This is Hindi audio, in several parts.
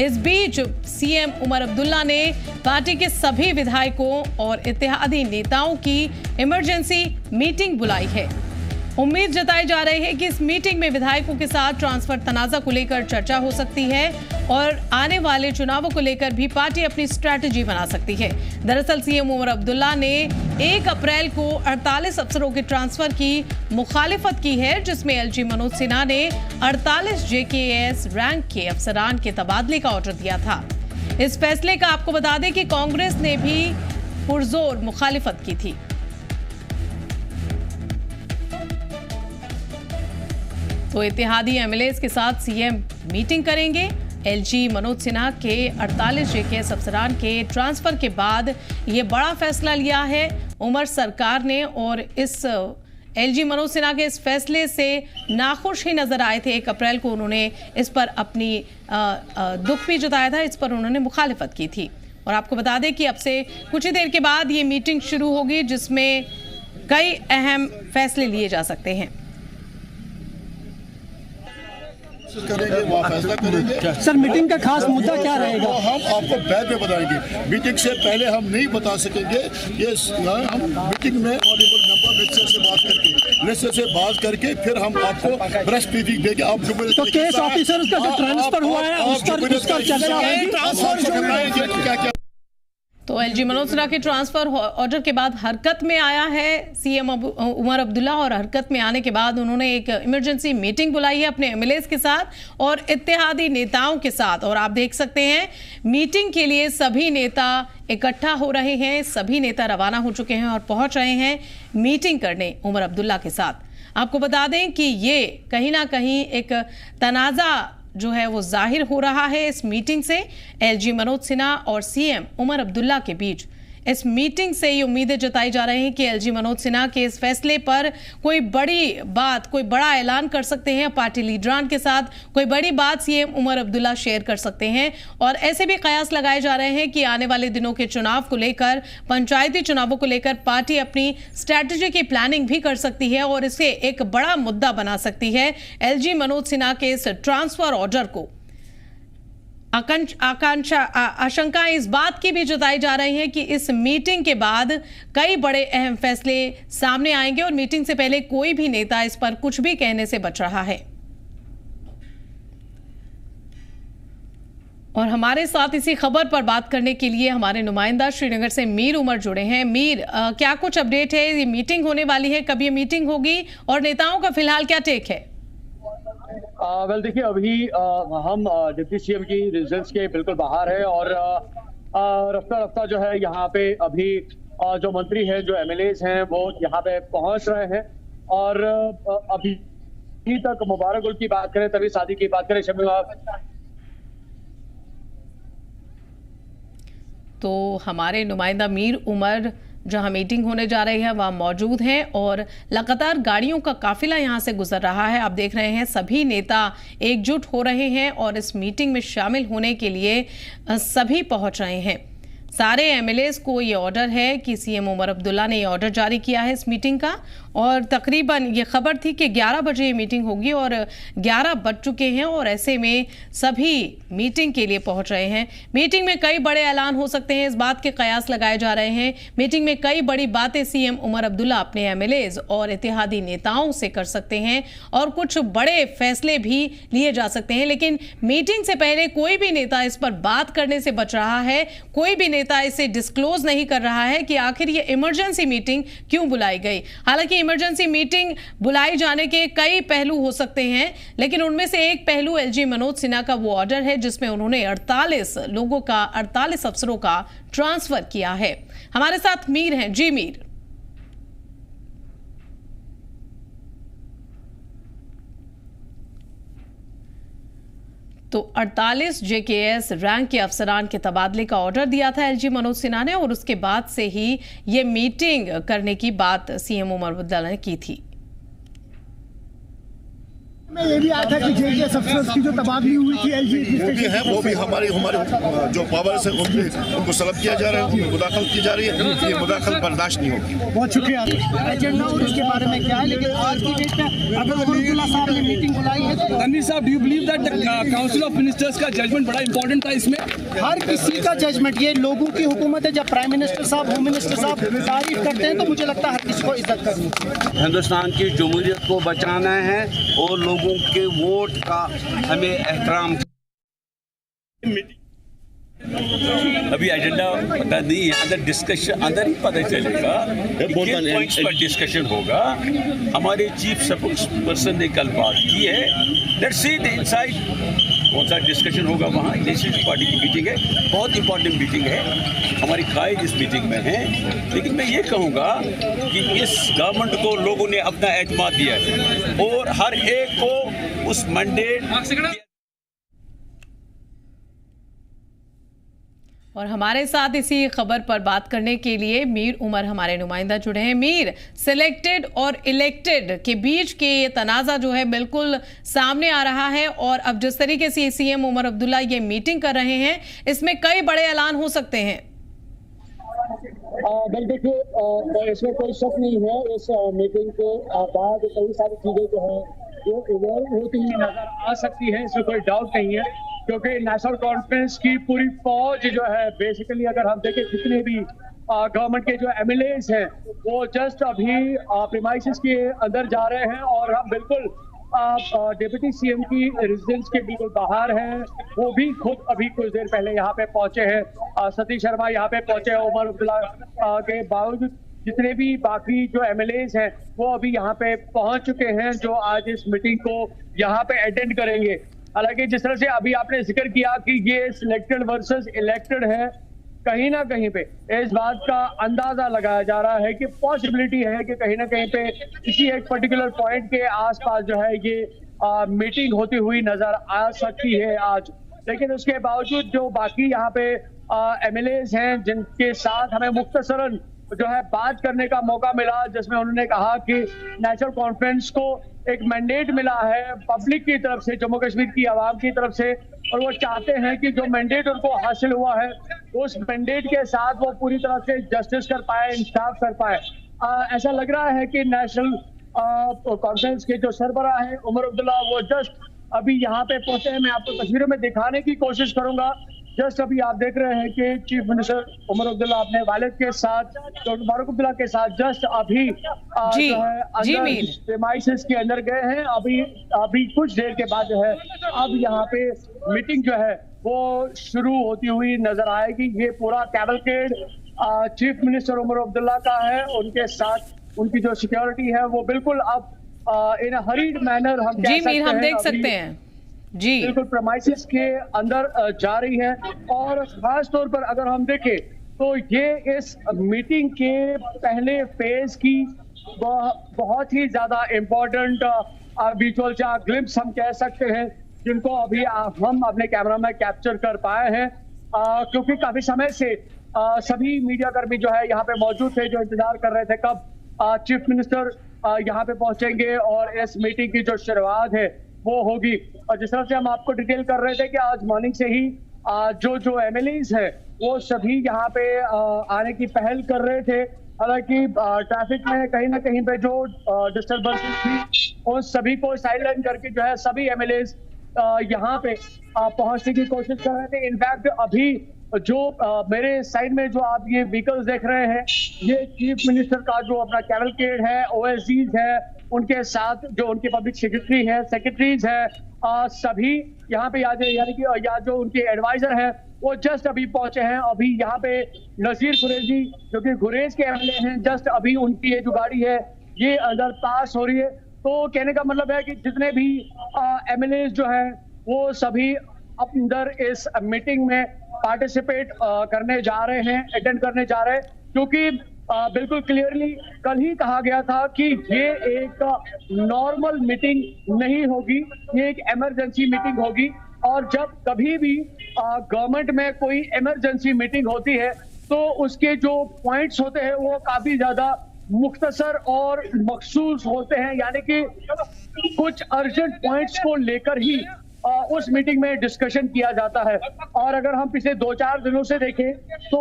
इस बीच सीएम उमर अब्दुल्ला ने पार्टी के सभी विधायकों और इत्तेहादी नेताओं की इमरजेंसी मीटिंग बुलाई है। उम्मीद जताई जा रही है कि इस मीटिंग में विधायकों के साथ ट्रांसफर तनाजा को लेकर चर्चा हो सकती है और आने वाले चुनावों को लेकर भी पार्टी अपनी स्ट्रैटेजी बना सकती है। दरअसल सीएम उमर अब्दुल्ला ने 1 अप्रैल को 48 अफसरों के ट्रांसफर की मुखालिफत की है, जिसमें एलजी मनोज सिन्हा ने 48 जेकेएस रैंक के अफसरान के तबादले का ऑर्डर दिया था। इस फैसले का आपको बता दें कि कांग्रेस ने भी पुरजोर मुखालिफत की थी। तो इत्तेहादी एमएलएस के साथ सीएम मीटिंग करेंगे। एलजी मनोज सिन्हा के 48 जेकेएस अफसरान के ट्रांसफर के बाद ये बड़ा फैसला लिया है उमर सरकार ने, और इस एलजी मनोज सिन्हा के इस फैसले से नाखुश ही नजर आए थे। 1 अप्रैल को उन्होंने इस पर अपनी दुख भी जताया था, इस पर उन्होंने मुखालिफत की थी। और आपको बता दें कि अब से कुछ ही देर के बाद ये मीटिंग शुरू होगी, जिसमें कई अहम फैसले लिए जा सकते हैं। करेंगे वहाँ फैसला करेंगे। सर मीटिंग का खास मुद्दा क्या रहेगा? वो हम आपको बाद में बताएंगे। मीटिंग से पहले हम नहीं बता सकेंगे। ये हम मीटिंग में ऑनरेबल मेंबर मिनिस्टर से बात करके, मिनिस्टर से बात करके फिर हम आपको प्रेस ब्रीफिंग देंगे। आप तो केस ऑफिसर का जो ट्रांसफर हुआ है उस पर चर्चा होगी। क्या तो एलजी मनोज सिन्हा के ट्रांसफर ऑर्डर के बाद हरकत में आया है सीएम उमर अब्दुल्ला, और हरकत में आने के बाद उन्होंने एक इमरजेंसी मीटिंग बुलाई है अपने एमएलएस के साथ और इत्तेहादी नेताओं के साथ। और आप देख सकते हैं मीटिंग के लिए सभी नेता इकट्ठा हो रहे हैं, सभी नेता रवाना हो चुके हैं और पहुंच रहे हैं मीटिंग करने उमर अब्दुल्ला के साथ। आपको बता दें कि ये कहीं ना कहीं एक तनाजा जो है वो जाहिर हो रहा है इस मीटिंग से एलजी मनोज सिन्हा और सीएम उमर अब्दुल्ला के बीच। इस मीटिंग से ये उम्मीदें जताई जा रही हैं कि एलजी मनोज सिन्हा के इस फैसले पर कोई बड़ी बात, कोई बड़ा ऐलान कर सकते हैं पार्टी लीडरान के साथ, कोई बड़ी बात सीएम उमर अब्दुल्ला शेयर कर सकते हैं। और ऐसे भी कयास लगाए जा रहे हैं कि आने वाले दिनों के चुनाव को लेकर, पंचायती चुनावों को लेकर पार्टी अपनी स्ट्रैटेजी की प्लानिंग भी कर सकती है और इसे एक बड़ा मुद्दा बना सकती है। एलजी मनोज सिन्हा के इस ट्रांसफर ऑर्डर को आशंका इस बात की भी जताई जा रही है कि इस मीटिंग के बाद कई बड़े अहम फैसले सामने आएंगे और मीटिंग से पहले कोई भी नेता इस पर कुछ भी कहने से बच रहा है। और हमारे साथ इसी खबर पर बात करने के लिए हमारे नुमाइंदा श्रीनगर से मीर उमर जुड़े हैं। मीर, क्या कुछ अपडेट है? ये मीटिंग होने वाली है, कब ये मीटिंग होगी और नेताओं का फिलहाल क्या टेक है? वेल देखिए, अभी हम डिप्टी सीएम की रेजिडेंस के बिल्कुल बाहर है और रफ्ता रफ्ता जो है यहाँ पे अभी जो मंत्री हैं, जो एमएलएस हैं, वो यहाँ पे पहुंच रहे हैं। और अभी तक मुबारक गुल की बात करें, तभी शादी की बात करें, तो हमारे नुमाइंदा मीर उमर जहां मीटिंग होने जा रही है वहां मौजूद हैं और लगातार गाड़ियों का काफिला यहां से गुजर रहा है। आप देख रहे हैं सभी नेता एकजुट हो रहे हैं और इस मीटिंग में शामिल होने के लिए सभी पहुंच रहे हैं। सारे एमएलएस को ये ऑर्डर है कि सीएम उमर अब्दुल्ला ने ये ऑर्डर जारी किया है इस मीटिंग का, और तकरीबन ये खबर थी कि 11 बजे ये मीटिंग होगी और 11 बज चुके हैं और ऐसे में सभी मीटिंग के लिए पहुंच रहे हैं। मीटिंग में कई बड़े ऐलान हो सकते हैं, इस बात के कयास लगाए जा रहे हैं। मीटिंग में कई बड़ी बातें सीएम उमर अब्दुल्ला अपने एमएलएस और इत्तेहादी नेताओं से कर सकते हैं और कुछ बड़े फैसले भी लिए जा सकते हैं। लेकिन मीटिंग से पहले कोई भी नेता इस पर बात करने से बच रहा है, कोई भी नेता इसे डिस्क्लोज नहीं कर रहा है कि आखिर ये इमरजेंसी मीटिंग क्यों बुलाई गई। हालांकि इमरजेंसी मीटिंग बुलाई जाने के कई पहलू हो सकते हैं, लेकिन उनमें से एक पहलू एलजी मनोज सिन्हा का वो ऑर्डर है जिसमें उन्होंने 48 लोगों का, 48 अफसरों का ट्रांसफर किया है। हमारे साथ मीर हैं। जी मीर। तो 48 जेकेएस रैंक के अफसरान के तबादले का ऑर्डर दिया था एलजी मनोज सिन्हा ने और उसके बाद से ही ये मीटिंग करने की बात सीएम उमर अब्दुल्ला ने की थी। मैं ये भी आया था कि JKS अफसर्स की जो तबादली हुई थी LG वो भी है, वो भी हमारे जो पावर्स है उनको सलब किया जा रहा है, उनको मुदाखलत की जा रही है। ये मुदाखलत बर्दाश्त नहीं होगी। बहुत शुक्रिया। एजेंडा और इसके बारे में क्या है, लेकिन आज की डेट में अगर उमर साहब ने मीटिंग बुलाई है तो अनिल साहब, do you believe that the council of ministers का जजमेंट बड़ा इंपॉर्टेंट था इसमें? हर किसी का जजमेंट, ये लोगों की हुकूमत है। जब प्राइम मिनिस्टर साहब, होम मिनिस्टर साहब तारीफ करते हैं तो मुझे लगता है हर किसी को इज्जत करनी चाहिए। हिंदुस्तान की जमहूरियत को बचाना है और लोगों के वोट का हमें एहतराम। अभी एजेंडा पता नहीं है, अंदर डिस्कशन अंदर ही पता चलेगा कि किन पॉइंट्स पर डिस्कशन होगा। हमारे चीफ स्पोक्स पर्सन ने कल बात की है, लेट्स सी द इनसाइड कौन सा डिस्कशन होगा वहाँ। नेशनल पार्टी की मीटिंग है, बहुत इंपॉर्टेंट मीटिंग है, हमारी कायद इस मीटिंग में है। लेकिन मैं ये कहूँगा कि इस गवर्नमेंट को लोगों ने अपना एतमाद दिया है और हर एक को उस मैंडेट। और हमारे साथ इसी खबर पर बात करने के लिए मीर उमर हमारे नुमाइंदा जुड़े हैं। मीर, सिलेक्टेड और इलेक्टेड के बीच के ये तनाज़ा जो है बिल्कुल सामने आ रहा है, और अब जिस तरीके से CM उमर अब्दुल्ला ये मीटिंग कर रहे हैं, इसमें कई बड़े ऐलान हो सकते हैं। बिल देखिए, इसमें कोई शक नहीं है, इस मीटिंग के बाद कई सारी चीजें जो है वो इवॉल्व होती हुई नजर आ सकती है, इसमें कोई डाउट नहीं है। क्योंकि नेशनल कॉन्फ्रेंस की पूरी फौज जो है, बेसिकली अगर हम देखें जितने भी गवर्नमेंट के जो MLAs हैं वो जस्ट अभी प्रीमाइसेस के अंदर जा रहे हैं, और हम बिल्कुल डिप्टी CM की रेजिडेंस के बिल्कुल बाहर हैं। वो भी खुद अभी कुछ देर पहले यहाँ पे पहुंचे हैं। सतीश शर्मा यहाँ पे पहुंचे हैं। उमर अब्दुल्ला के बावजूद जितने भी बाकी जो MLAs हैं वो अभी यहाँ पे पहुंच चुके हैं, जो आज इस मीटिंग को यहाँ पे अटेंड करेंगे। हालांकि जिस तरह से अभी आपने जिक्र किया कि ये सिलेक्टेड वर्सेस इलेक्टेड है, कहीं ना कहीं पे इस बात का अंदाजा लगाया जा रहा है कि पॉसिबिलिटी है कि कहीं ना कहीं पे किसी एक पर्टिकुलर पॉइंट के आसपास जो है ये मीटिंग होती हुई नजर आ सकती है आज। लेकिन उसके बावजूद जो बाकी यहाँ पे MLAs हैं जिनके साथ हमें मुख्तसरन जो है बात करने का मौका मिला, जिसमें उन्होंने कहा कि नेशनल कॉन्फ्रेंस को एक मैंडेट मिला है पब्लिक की तरफ से, जम्मू कश्मीर की आवाम की तरफ से, और वो चाहते हैं कि जो मैंडेट उनको हासिल हुआ है उस मैंडेट के साथ वो पूरी तरह से जस्टिस कर पाए, इंसाफ कर पाए। ऐसा लग रहा है कि नेशनल कॉन्फ्रेंस के जो सरबराह है उमर अब्दुल्ला, वो जस्ट अभी यहाँ पे पहुंचे हैं। मैं आपको तस्वीरों में दिखाने की कोशिश करूंगा। जस्ट अभी आप देख रहे हैं कि चीफ मिनिस्टर उमर अब्दुल्ला अपने वालिद के साथ, डॉक्टर फारूक अब्दुल्ला के साथ जस्ट अभी जो है अंदर प्रीमाइसेस के अंदर गए हैं। अभी कुछ देर के बाद जो है अब यहाँ पे मीटिंग जो है वो शुरू होती हुई नजर आएगी। ये पूरा कैवलकेड चीफ मिनिस्टर उमर अब्दुल्ला का है, उनके साथ उनकी जो सिक्योरिटी है वो बिल्कुल अब इन हरीड मैनर हम देख सकते हैं जी, बिल्कुल प्रेमाइसेस के अंदर जा रही है। और खास तौर पर अगर हम देखें तो ये इस मीटिंग के पहले फेज की बहुत ही ज्यादा इम्पोर्टेंट विजुअल या ग्लिम्स हम कह सकते हैं, जिनको अभी हम अपने कैमरा में कैप्चर कर पाए हैं, क्योंकि काफी समय से सभी मीडिया कर्मी जो है यहाँ पे मौजूद थे, जो इंतजार कर रहे थे कब चीफ मिनिस्टर यहाँ पे पहुंचेंगे और इस मीटिंग की जो शुरुआत है वो होगी। और जिस तरह से हम आपको डिटेल कर रहे थे कि आज मॉर्निंग से ही जो MLAs है वो सभी यहाँ पे आने की पहल कर रहे थे। हालांकि ट्रैफिक में कहीं ना कहीं पे जो डिस्टर्बेंसेस थी उन सभी को साइडलाइन करके जो है सभी MLAs यहाँ पे पहुंचने की कोशिश कर रहे थे। इनफैक्ट अभी जो मेरे साइड में जो आप ये व्हीकल्स देख रहे हैं, ये चीफ मिनिस्टर का जो अपना कैवलकेड है, OSDs है, उनके साथ जो उनके पब्लिक सेक्रेटरी है, सेक्रेटरीज है, सभी यहाँ पे यानी कि जो उनके एडवाइजर है वो जस्ट अभी पहुंचे हैं। अभी यहाँ पे नजीर कुरैशी जो कि गुरेज के MLA हैं, जस्ट अभी उनकी ये जो गाड़ी है ये अंदर पास हो रही है। तो कहने का मतलब है कि जितने भी MLAs जो है वो सभी अंदर इस मीटिंग में पार्टिसिपेट करने जा रहे हैं, अटेंड करने जा रहे हैं, क्योंकि बिल्कुल क्लियरली कल ही कहा गया था कि ये एक नॉर्मल मीटिंग नहीं होगी, ये एक इमरजेंसी मीटिंग होगी। और जब कभी भी गवर्नमेंट में कोई इमरजेंसी मीटिंग होती है तो उसके जो पॉइंट्स होते हैं वो काफी ज्यादा मुख्तसर और मखसूस होते हैं, यानी कि कुछ अर्जेंट पॉइंट्स को लेकर ही उस मीटिंग में डिस्कशन किया जाता है। और अगर हम पिछले 2-4 दिनों से देखें तो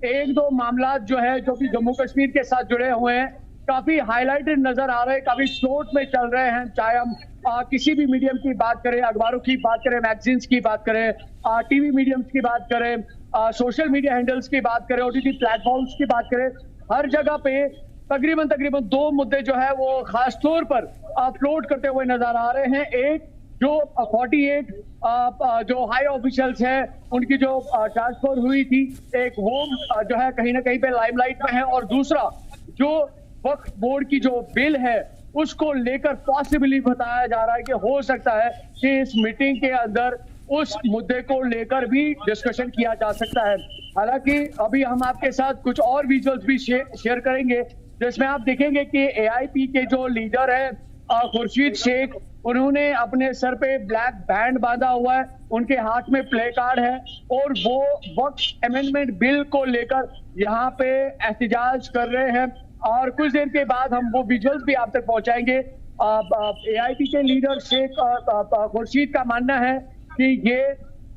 एक दो मामला जो है जो कि जम्मू कश्मीर के साथ जुड़े हुए हैं काफी हाईलाइटेड नजर आ रहे हैं, काफी फ्लोट में चल रहे हैं। चाहे हम किसी भी मीडियम की बात करें, अखबारों की बात करें, मैगजीन्स की बात करें, टीवी मीडियम्स की बात करें, सोशल मीडिया हैंडल्स की बात करें, OTT प्लेटफॉर्म्स की बात करें, हर जगह पे तकरीबन 2 मुद्दे जो है वो खास तौर पर फ्लोट करते हुए नजर आ रहे हैं। एक जो 48 जो हाई ऑफिशियल्स हैं उनकी जो ट्रांसफर हुई थी, एक वो जो है कहीं ना कहीं पे लाइमलाइट में है, और दूसरा जो वक्फ बोर्ड की जो बिल है उसको लेकर पॉसिबली बताया जा रहा है कि हो सकता है कि इस मीटिंग के अंदर उस मुद्दे को लेकर भी डिस्कशन किया जा सकता है। हालांकि अभी हम आपके साथ कुछ और विजुअल्स भी शेयर करेंगे जिसमें आप देखेंगे कि AIP के जो लीडर है खुर्शीद शेख, उन्होंने अपने सर पे ब्लैक बैंड बांधा हुआ है, उनके हाथ में प्ले कार्ड है और वो वक्फ अमेंडमेंट बिल को लेकर यहाँ पे एहतजाज कर रहे हैं। और कुछ देर के बाद हम वो विजुअल्स भी आप तक पहुंचाएंगे। AIP के लीडर शेख खुर्शीद का मानना है कि ये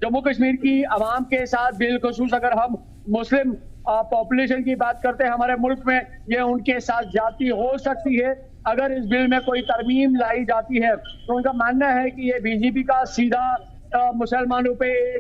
जम्मू कश्मीर की आवाम के साथ, बिलखुसूस अगर हम मुस्लिम पॉपुलेशन की बात करते हैं हमारे मुल्क में, ये उनके साथ ज्यादती हो सकती है अगर इस बिल में कोई तरमीम लाई जाती है। तो उनका मानना है कि ये BJP का सीधा मुसलमानों पे